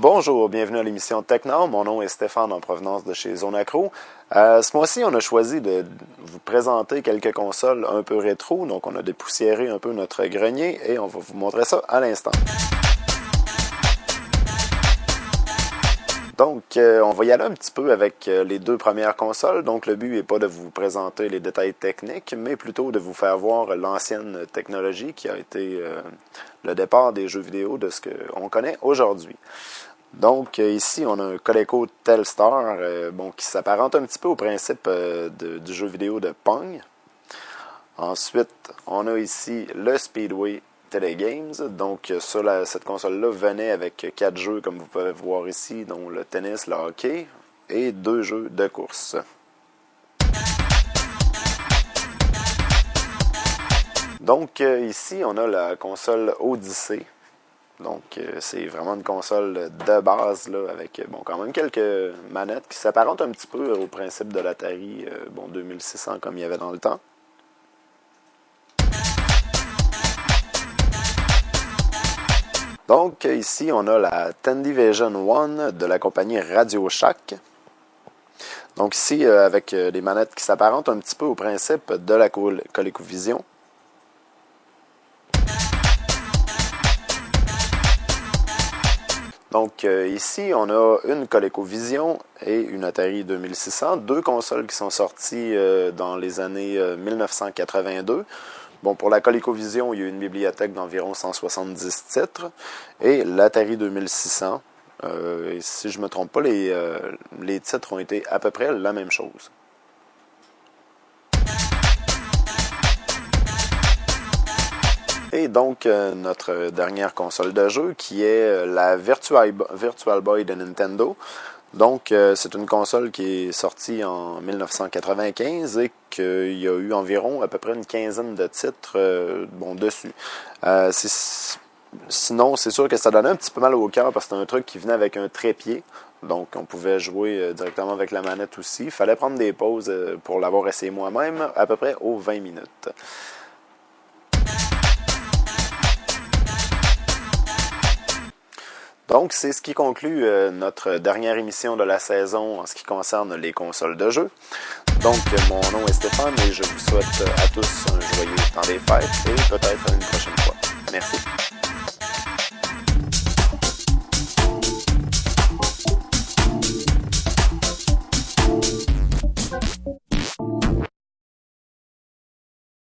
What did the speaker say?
Bonjour, bienvenue à l'émission TechNord. Mon nom est Stéphane en provenance de chez Zonacro. Ce mois-ci, on a choisi de vous présenter quelques consoles un peu rétro. Donc, on a dépoussiéré un peu notre grenier et on va vous montrer ça à l'instant. Donc, on va y aller un petit peu avec les deux premières consoles. Donc, le but n'est pas de vous présenter les détails techniques, mais plutôt de vous faire voir l'ancienne technologie qui a été le départ des jeux vidéo de ce qu'on connaît aujourd'hui. Donc, ici, on a un Coleco Telstar qui s'apparente un petit peu au principe du jeu vidéo de Pong. Ensuite, on a ici le Speedway Telegames. Donc, cette console-là venait avec 4 jeux, comme vous pouvez voir ici, dont le tennis, le hockey et 2 jeux de course. Donc, ici, on a la console Odyssey. Donc, c'est vraiment une console de base, là, avec quand même quelques manettes qui s'apparentent un petit peu au principe de l'Atari 2600 comme il y avait dans le temps. Donc, ici, on a la Tandyvision One de la compagnie Radio Shack. Donc, ici, avec des manettes qui s'apparentent un petit peu au principe de la ColecoVision. Donc, ici, on a une ColecoVision et une Atari 2600, deux consoles qui sont sorties dans les années 1982. Bon, pour la ColecoVision, il y a une bibliothèque d'environ 170 titres. Et l'Atari 2600, si je ne me trompe pas, les titres ont été à peu près la même chose. Et donc, notre dernière console de jeu, qui est la Virtual Boy de Nintendo. Donc, c'est une console qui est sortie en 1995 et qu'il y a eu environ à peu près une quinzaine de titres dessus. Sinon, c'est sûr que ça donnait un petit peu mal au cœur parce que c'était un truc qui venait avec un trépied. Donc, on pouvait jouer directement avec la manette aussi. Il fallait prendre des pauses pour l'avoir essayé moi-même, à peu près aux 20 minutes. Donc, c'est ce qui conclut notre dernière émission de la saison en ce qui concerne les consoles de jeu. Donc, mon nom est Stéphane et je vous souhaite à tous un joyeux temps des fêtes et peut-être à une prochaine fois. Merci.